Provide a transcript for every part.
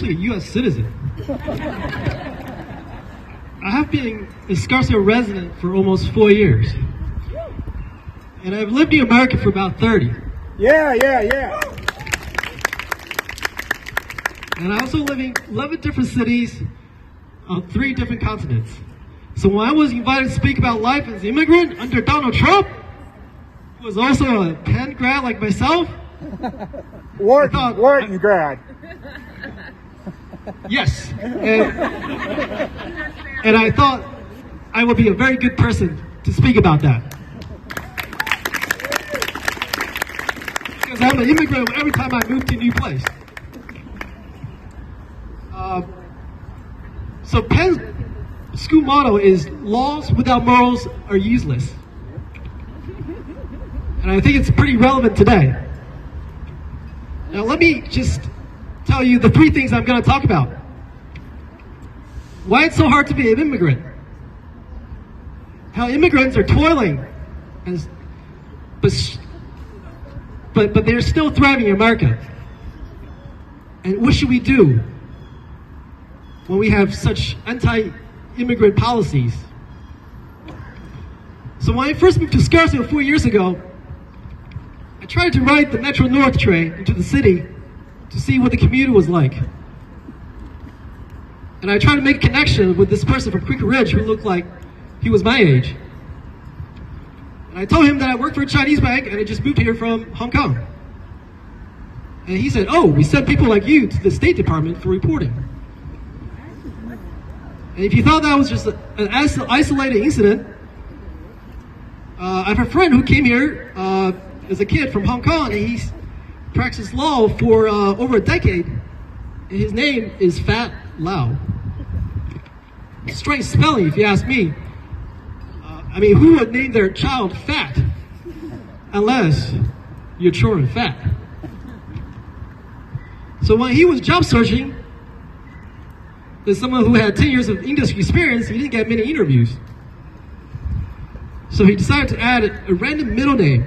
actually a U.S. citizen. I have been a Scarsdale resident for almost 4 years. And I've lived in America for about 30. Yeah. And I also live in 11 different cities on 3 different continents. So when I was invited to speak about life as an immigrant under Donald Trump, who was also a Penn grad like myself, Wharton grad. Yes. And I thought I would be a very good person to speak about that. Because I'm an immigrant every time I move to a new place. So Penn's school motto is laws without morals are useless. And I think it's pretty relevant today. Now let me just tell you the 3 things I'm going to talk about. Why it's so hard to be an immigrant. How immigrants are toiling, but they're still thriving in America. And what should we do when we have such anti-immigrant policies? So when I first moved to Scarsdale 4 years ago, I tried to ride the Metro North train into the city to see what the commute was like. And I tried to make a connection with this person from Quaker Ridge who looked like he was my age. And I told him that I worked for a Chinese bank and I just moved here from Hong Kong. And he said, "Oh, we send people like you to the State Department for reporting." And if you thought that was just an isolated incident, I have a friend who came here as a kid from Hong Kong, and he's practiced law for over a decade, and his name is Fat Lau. Strange spelling, if you ask me. I mean, who would name their child Fat unless your children fat? So when he was job searching, as someone who had 10 years of industry experience, he didn't get many interviews. So he decided to add a random middle name,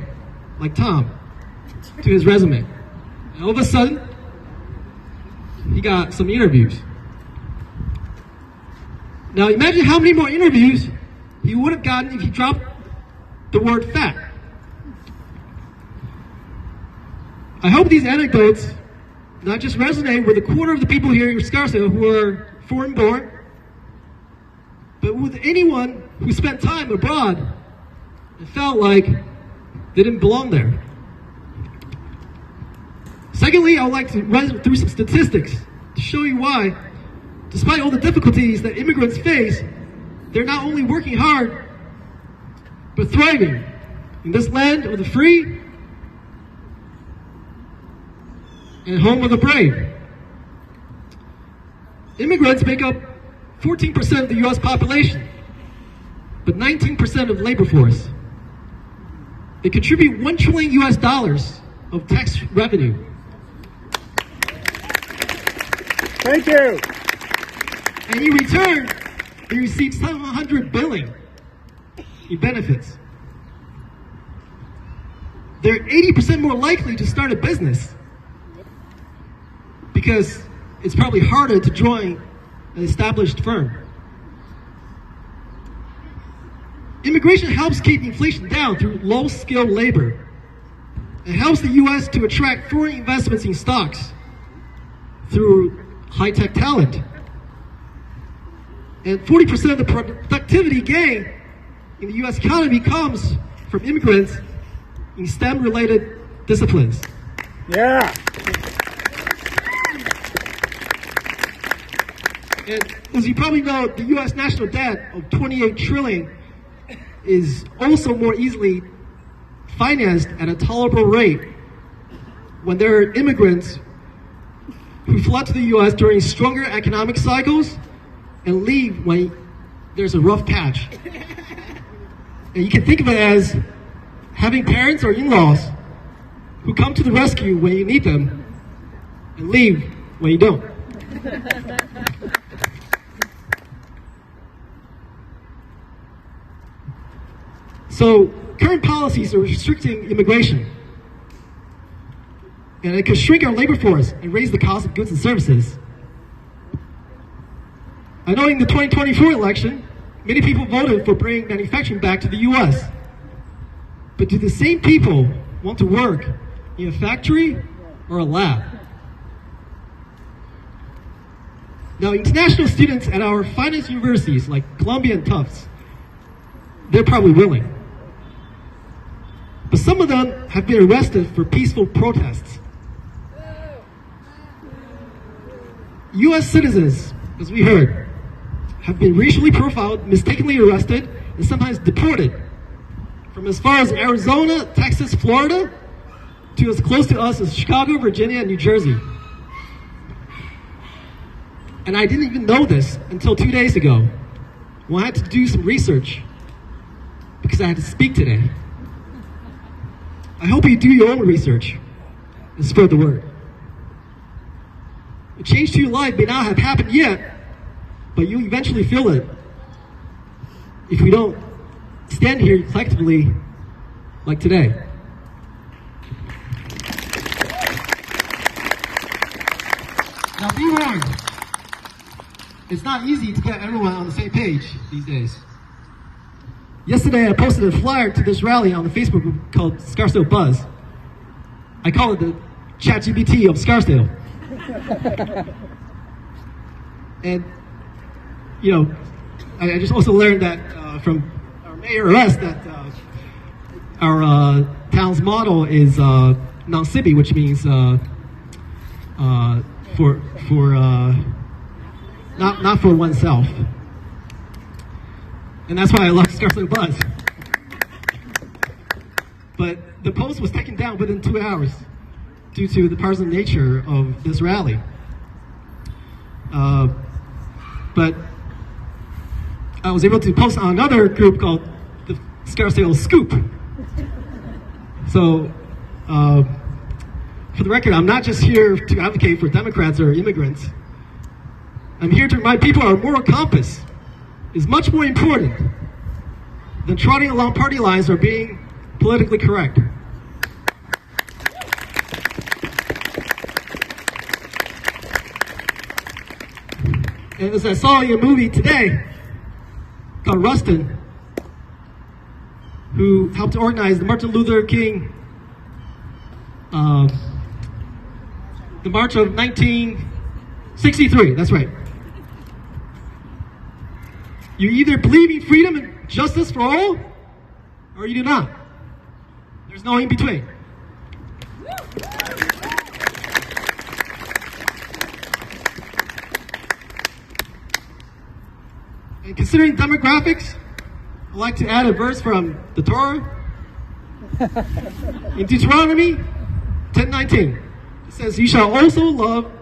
like Tom, to his resume. And all of a sudden, he got some interviews. Now imagine how many more interviews he would have gotten if he dropped the word fat. I hope these anecdotes not just resonate with a quarter of the people here in Scarsdale who are foreign born, but with anyone who spent time abroad and felt like they didn't belong there. Secondly, I would like to run through some statistics to show you why, despite all the difficulties that immigrants face, they're not only working hard, but thriving in this land of the free and home of the brave. Immigrants make up 14% of the U.S. population, but 19% of the labor force. They contribute $1 trillion US of tax revenue. Thank you. And in return, they receive $700 billion in benefits. They're 80% more likely to start a business because it's probably harder to join an established firm. Immigration helps keep inflation down through low-skilled labor. It helps the U.S. to attract foreign investments in stocks through high-tech talent. And 40% of the productivity gain in the U.S. economy comes from immigrants in STEM-related disciplines. Yeah. And as you probably know, the U.S. national debt of $28 trillion is also more easily financed at a tolerable rate when there are immigrants who flood to the U.S. during stronger economic cycles and leave when there's a rough patch. And you can think of it as having parents or in-laws who come to the rescue when you need them and leave when you don't. So current policies are restricting immigration, and it could shrink our labor force and raise the cost of goods and services. I know in the 2024 election, many people voted for bringing manufacturing back to the US. But do the same people want to work in a factory or a lab? Now, international students at our finest universities like Columbia and Tufts, they're probably willing. But some of them have been arrested for peaceful protests. US citizens, as we heard, have been racially profiled, mistakenly arrested, and sometimes deported from as far as Arizona, Texas, Florida, to as close to us as Chicago, Virginia, and New Jersey. And I didn't even know this until 2 days ago, when I had to do some research, because I had to speak today. I hope you do your own research and spread the word. A change to your life may not have happened yet, but you'll eventually feel it if we don't stand here collectively like today. Now be warned, it's not easy to get everyone on the same page these days. Yesterday I posted a flyer to this rally on the Facebook group called Scarsdale Buzz. I call it the ChatGPT of Scarsdale. And, you know, I just also learned that from our mayor arrest that our town's motto is non-sibi, which means not for oneself. And that's why I love Scarsdale Buzz. But the post was taken down within 2 hours due to the partisan nature of this rally. But I was able to post on another group called the Scarsdale Scoop. So, for the record, I'm not just here to advocate for Democrats or immigrants. I'm here to remind people our moral compass is much more important than trotting along party lines or being politically correct. And as I saw in a movie today called Rustin, who helped organize the Martin Luther King, the March of 1963, that's right. You either believe in freedom and justice for all, or you do not. There's no in between. And considering demographics, I'd like to add a verse from the Torah. In Deuteronomy 10:19, it says, "You shall also love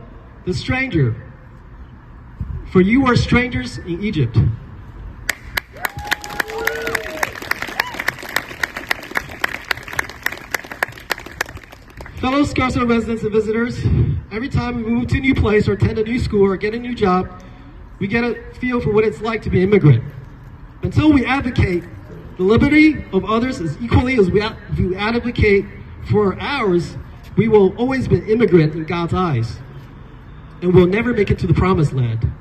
the stranger, for you were strangers in Egypt." Fellow Scarsdale residents and visitors, every time we move to a new place or attend a new school or get a new job, we get a feel for what it's like to be an immigrant. Until we advocate the liberty of others as equally as we advocate for ours, we will always be an immigrant in God's eyes, and we'll never make it to the promised land.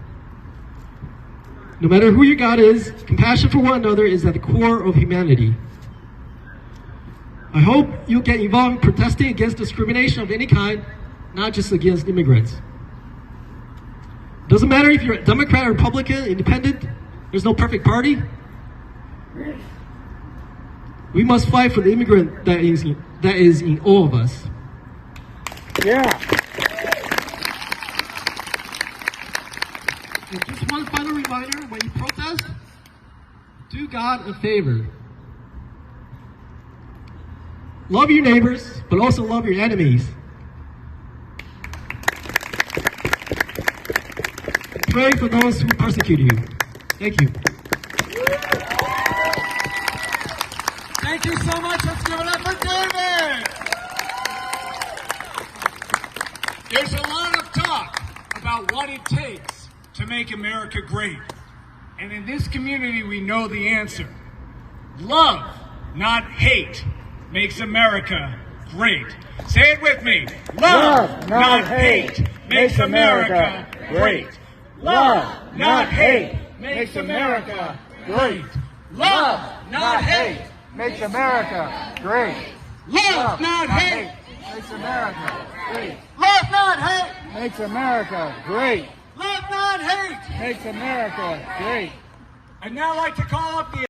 No matter who your God is, compassion for one another is at the core of humanity. I hope you'll get involved in protesting against discrimination of any kind, not just against immigrants. Doesn't matter if you're a Democrat, Republican, Independent, there's no perfect party. We must fight for the immigrant that is in all of us. Yeah. And just one final reminder, when you protest, do God a favor. Love your neighbors, but also love your enemies. And pray for those who persecute you. Thank you. Thank you so much. Let's give it up for David. There's a lot of talk about what it takes to make America great. And in this community, we know the answer. Love, not hate, makes America great. Say it with me. Love, not hate, makes America great. Love, not hate, makes America great. Love, not hate. Makes America great. Love, not hate. Makes America great. Love, not hate. Makes America great. Love, not hate. Makes America great. I'd now like to call up the